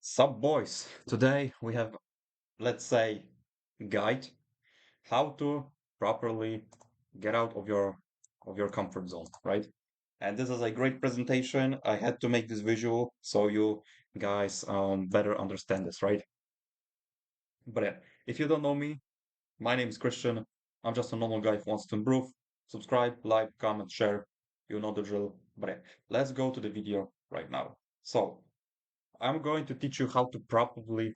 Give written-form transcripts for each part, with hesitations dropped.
Sup boys, today we have, let's say, guide how to properly get out of your comfort zone, right? And this is a great presentation. I had to make this visual so you guys better understand this, right? But yeah, if you don't know me, my name is Christian. I'm just a normal guy who wants to improve. Subscribe, like, comment, share. You know the drill. But yeah, let's go to the video right now. So I'm going to teach you how to properly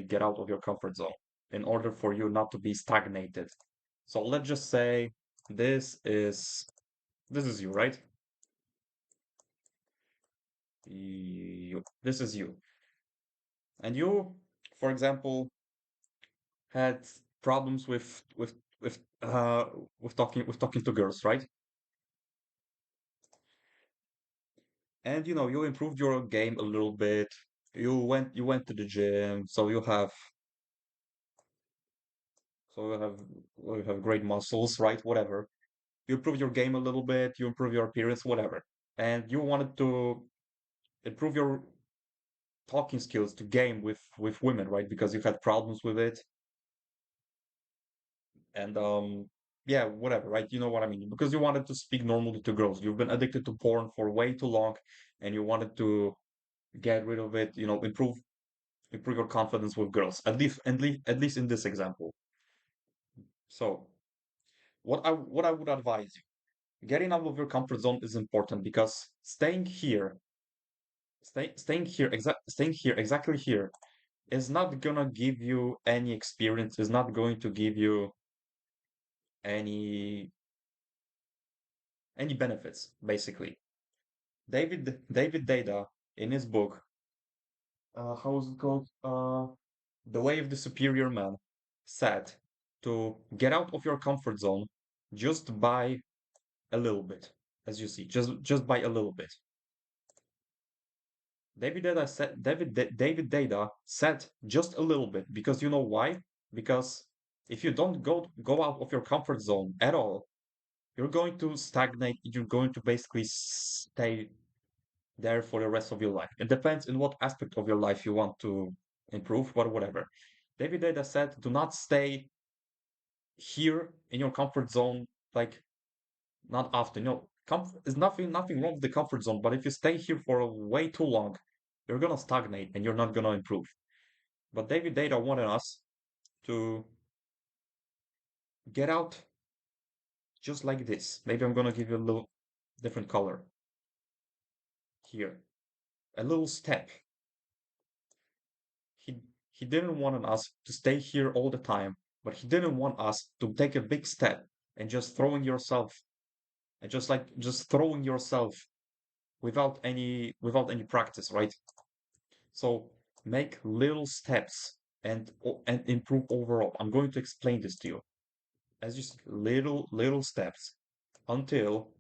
get out of your comfort zone in order for you not to be stagnated. So let's just say this is this is you, right? This is you. And you, for example, had problems with talking to girls, right? And you improved your game a little bit. You went to the gym, so you have great muscles, right? Whatever. You improve your game a little bit, you improve your appearance, whatever. And you wanted to improve your talking skills to game with women, right? Because you had problems with it. And yeah, whatever, right? You know what I mean? Because you wanted to speak normally to girls. You've been addicted to porn for way too long and you wanted to get rid of it, improve your confidence with girls. At least in this example. So what I would advise you, getting out of your comfort zone is important because staying here, exactly here, is not gonna give you any experience, is not going to give you any any benefits, basically. David Data in his book, how is it called? The Way of the Superior Man, said to get out of your comfort zone just by a little bit, as you see, just by a little bit. David Data said just a little bit because you know why? Because if you don't go out of your comfort zone at all, you're going to stagnate. You're going to basically stay there for the rest of your life. It depends in what aspect of your life you want to improve, but whatever. David Data said, do not stay here in your comfort zone, like not often. There's nothing wrong with the comfort zone, but if you stay here for way too long, you're gonna stagnate and you're not gonna improve. But David Data wanted us to get out just like this. Maybe I'm gonna give you a little different color here. A little step. He he didn't want us to stay here all the time, but he didn't want us to take a big step and just throwing yourself without any practice, right? So make little steps and improve overall. I'm going to explain this to you. As you see, little steps until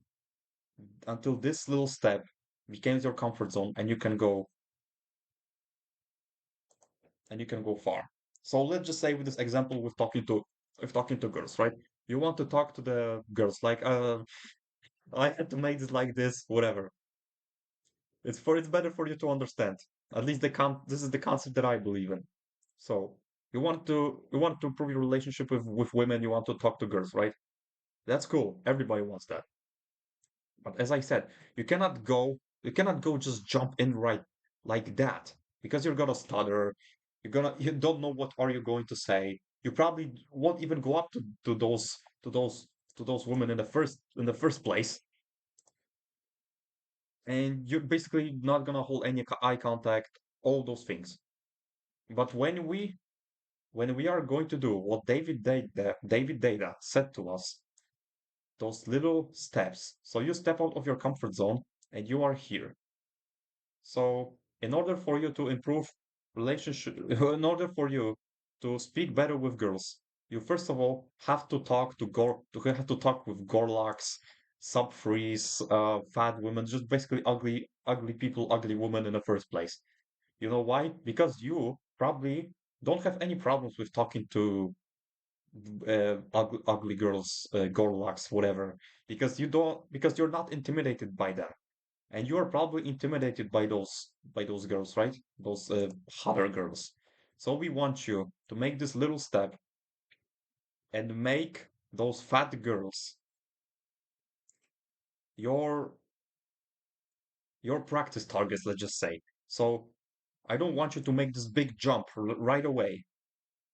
until this little step becomes your comfort zone and you can go far. So let's just say with this example with talking to girls, right? You want to talk to the girls like I had to make this like this, whatever. It's better for you to understand. At least this is the concept that I believe in. So you want to improve your relationship with women, you want to talk to girls, right? That's cool. Everybody wants that. But as I said, you cannot go just jump in right like that because you're gonna stutter. You don't know what are you going to say. You probably won't even go up to those women in the first place, and you're basically not gonna hold any eye contact. All those things. But when we are going to do what David Data said to us, those little steps. So you step out of your comfort zone and you are here. So, in order for you to improve relationship, in order for you to speak better with girls, you first of all have to talk with Gorlocks, sub freeze, fat women, just basically ugly people, ugly women in the first place. You know why? Because you probably don't have any problems with talking to ugly girls, Gorlocks, whatever, because you're not intimidated by them. and you are probably intimidated by those girls, right? Those hotter girls. So we want you to make this little step and make those fat girls your practice targets, let's just say. So I don't want you to make this big jump right away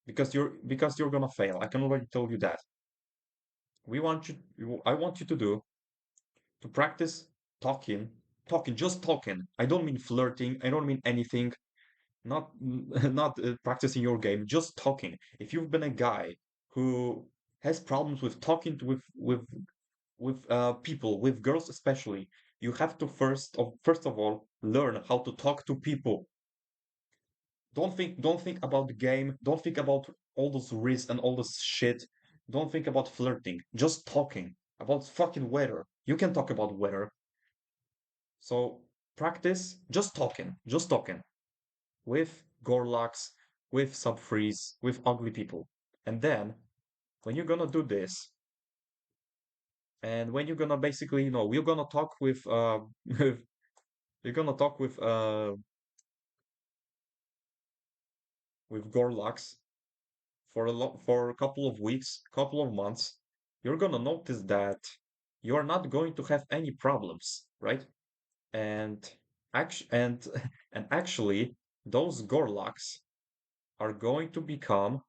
because you're gonna fail. I can already tell you that. I want you to do to practice talking, just talking. I don't mean flirting. I don't mean anything. Not not practicing your game, just talking. If you've been a guy who has problems with talking with people, with girls especially, you have to first of all learn how to talk to people. Don't think about the game. Don't think about all those risks and all this shit. Don't think about flirting. Just talking about fucking weather. You can talk about weather. So practice just talking with Gorlaks, with Subfreeze, with ugly people. And then when you're gonna do this, and when you're gonna basically, we're gonna talk with with you're gonna talk with Gorlaks for a couple of weeks, couple of months, you're gonna notice that you are not going to have any problems, right? And and and actually, those Gorlaks are going to become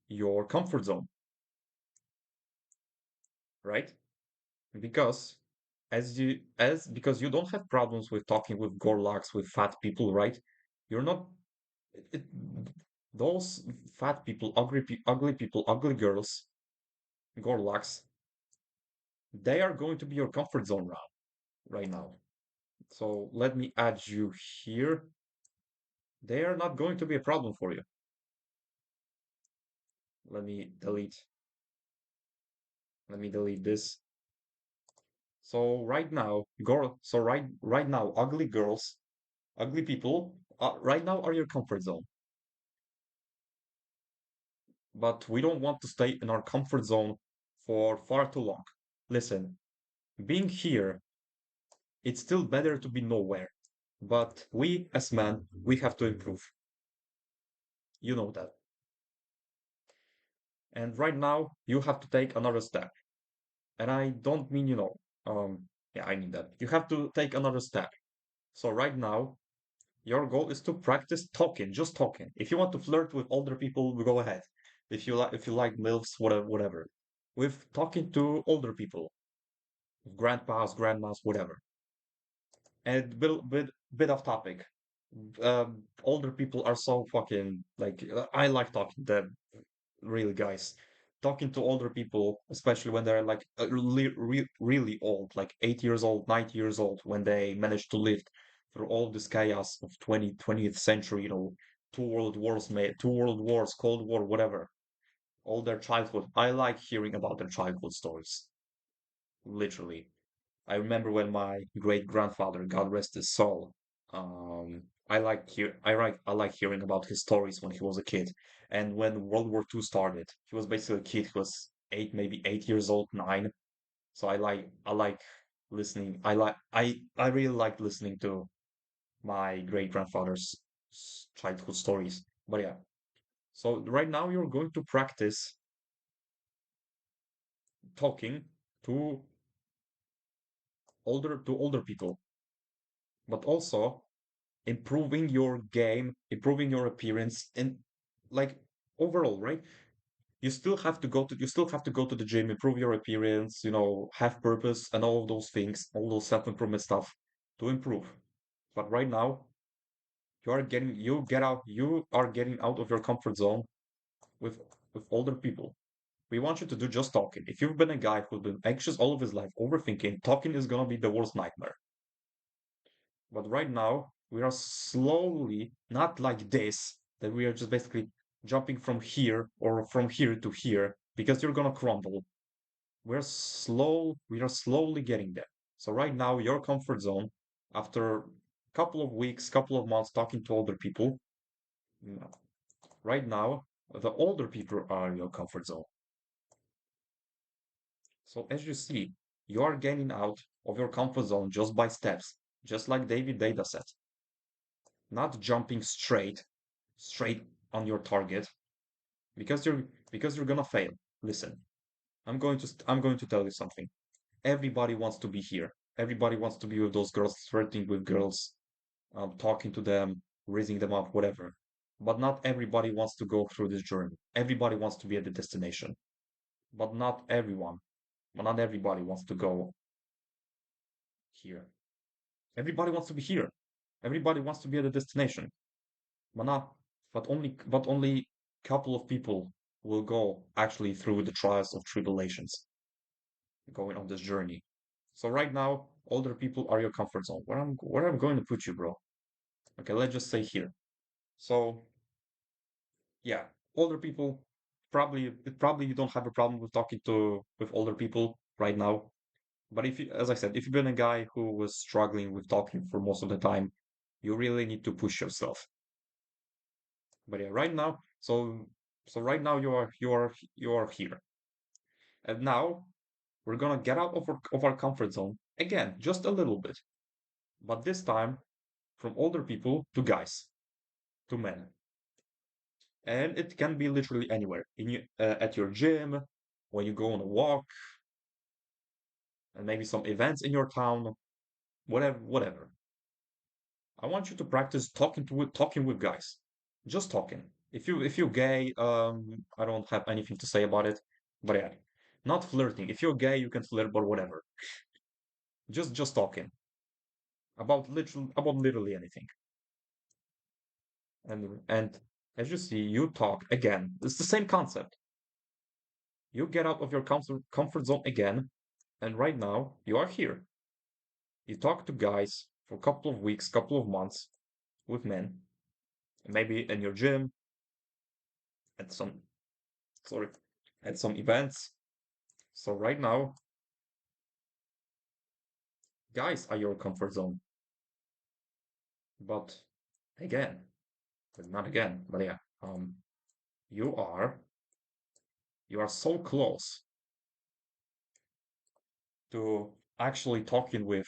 your comfort zone, right? Because because you don't have problems with talking with Gorlaks, with fat people, right? You're not it, those fat people, ugly people, ugly girls, Gorlaks, they are going to be your comfort zone right now. So let me add you here. They are not going to be a problem for you. Let me delete. Let me delete this. So right now, right now, ugly girls, ugly people, right now are your comfort zone. But we don't want to stay in our comfort zone for far too long. Listen, being here, it's still better to be nowhere. But we, as men, we have to improve. You know that. And right now, you have to take another step. And I don't mean, yeah, I mean that. You have to take another step. So right now, your goal is to practice talking, just talking. If you want to flirt with older people, go ahead. If you like MILFs, whatever. With talking to older people, grandpas, grandmas, whatever. And bit off topic. Older people are so fucking like I like talking to them, really, guys. Talking to older people, especially when they're like really old, like 8 years old, 9 years old, when they manage to live through all this chaos of 20th century, two world wars, Cold War, whatever, all their childhood. I like hearing about their childhood stories, literally. I remember when my great grandfather, God rest his soul, I like hearing about his stories when he was a kid. And when World War II started, he was basically a kid. He was maybe 8 years old, 9. So I like listening. I really like listening to my great grandfather's childhood stories. But yeah, so right now you're going to practice talking to older people, but also improving your game, improving your appearance, and like overall, right? You still have to go to the gym, improve your appearance, have purpose and all of those things, all those self-improvement stuff to improve. But right now, you are getting out of your comfort zone with older people. We want you to do just talking. If you've been a guy who's been anxious all of his life, overthinking, talking is gonna be the worst nightmare. But right now, we are slowly, not like this, that we are just basically jumping from here or from here to here because you're gonna crumble. We are slowly getting there. So right now, your comfort zone, after a couple of weeks, couple of months talking to older people, no, right now, the older people are your comfort zone. So as you see, you are getting out of your comfort zone just by steps. just like David Data said, not jumping straight on your target because you're gonna fail. Listen, I'm going to tell you something. Everybody wants to be here. Everybody wants to be with those girls, flirting with girls, talking to them, raising them up, whatever. But not everybody wants to go through this journey. Everybody wants to be at the destination, but not everyone, but not everybody wants to go here. Everybody wants to be here. Everybody wants to be at the destination, but not, but only couple of people will go actually through the trials of tribulations, going on this journey. So right now, older people are your comfort zone. Where I'm going to put you, bro? Okay, let's just say here. So yeah, older people probably you don't have a problem with talking to with older people right now. But if you, as I said, if you've been a guy who was struggling with talking for most of the time, you really need to push yourself. But yeah, right now, so right now you are here, and now we're gonna get out of our comfort zone again, just a little bit, but this time from older people to guys, to men, and it can be literally anywhere at your gym, when you go on a walk, and maybe some events in your town, whatever. I want you to practice talking with guys, just talking. If you're gay, I don't have anything to say about it, but yeah, not flirting. If you're gay, you can flirt, but whatever. Just talking about literally anything. And as you see, you talk again. It's the same concept. You get out of your comfort zone again, and right now you are here. You talk to guys for a couple of weeks, couple of months with men, maybe in your gym, at some sorry, at some events. So right now, guys are your comfort zone. But again, but not again, but yeah, you are you are so close to actually talking with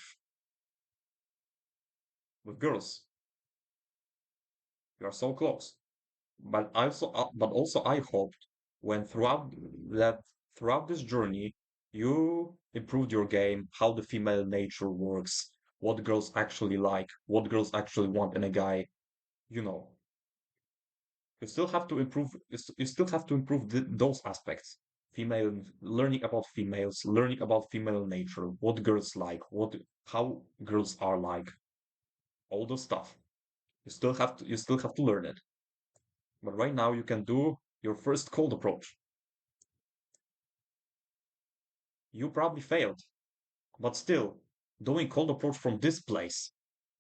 girls. You are so close. But also I hoped when throughout this journey you improved your game, how the female nature works, what girls actually like, what girls actually want in a guy. You know, you still have to improve. You still have to improve those aspects. Female learning about females, learning about female nature, what girls like, what how girls are like, all the stuff. You still have to learn it. But right now you can do your first cold approach. You probably failed, but still, doing cold approach from this place,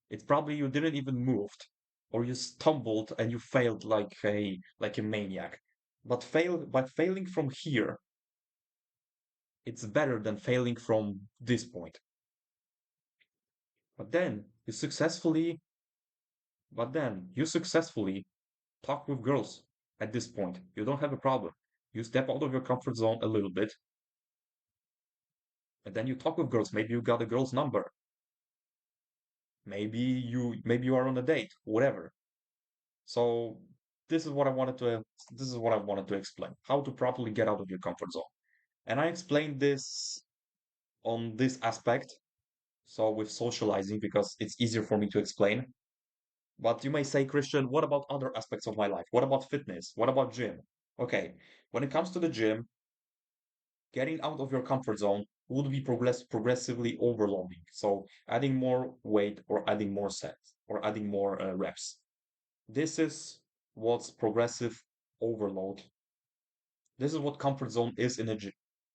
it's probably you didn't even moved, or you stumbled and you failed like a maniac. But failing from here, it's better than failing from this point. But then you successfully talk with girls at this point. You don't have a problem. You step out of your comfort zone a little bit, and then you talk with girls. Maybe you got a girl's number. Maybe you are on a date, whatever. So this is what I wanted to explain. How to properly get out of your comfort zone. And I explained this on this aspect, so with socializing because it's easier for me to explain. But you may say, Christian, what about other aspects of my life? What about fitness? What about gym? Okay, when it comes to the gym, getting out of your comfort zone would be progressively overloading. So adding more weight or adding more sets or adding more reps. This is what's progressive overload. This is what comfort zone is in a gym.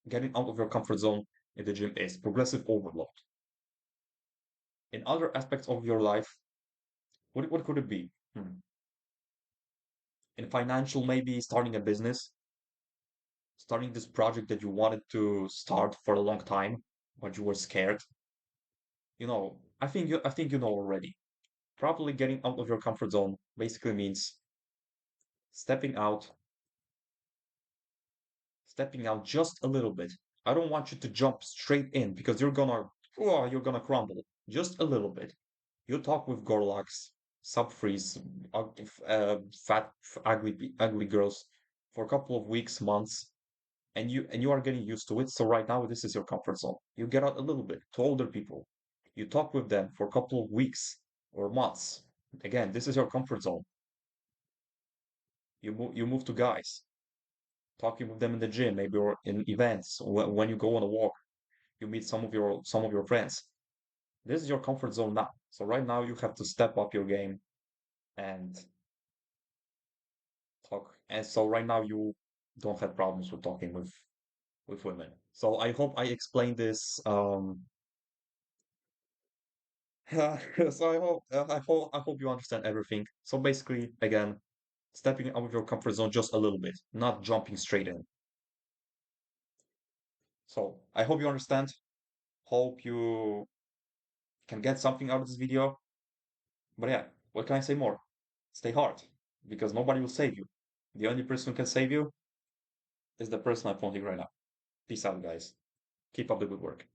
Getting out of your comfort zone in the gym is progressive overload. In other aspects of your life, what could it be? In financial, maybe starting a business, starting this project that you wanted to start for a long time, but you were scared. I think you know already. Properly getting out of your comfort zone basically means stepping out, stepping out just a little bit. I don't want you to jump straight in because you're gonna crumble just a little bit. You talk with Gorlaks, sub-freeze, fat, ugly girls for a couple of weeks, months, and you are getting used to it. So right now, this is your comfort zone. You get out a little bit to older people. You talk with them for a couple of weeks or months. Again, this is your comfort zone. You move to guys, talking with them in the gym, maybe or in events. When you go on a walk, you meet some of your friends. This is your comfort zone now. So right now, you have to step up your game and talk. And so right now, you don't have problems with talking with women. So I hope I explained this. So I hope you understand everything. So basically, again, stepping out of your comfort zone just a little bit, not jumping straight in. So I hope you understand. Hope you can get something out of this video. But yeah, what can I say more? Stay hard, because nobody will save you. The only person who can save you is the person I'm pointing right now. Peace out, guys. Keep up the good work.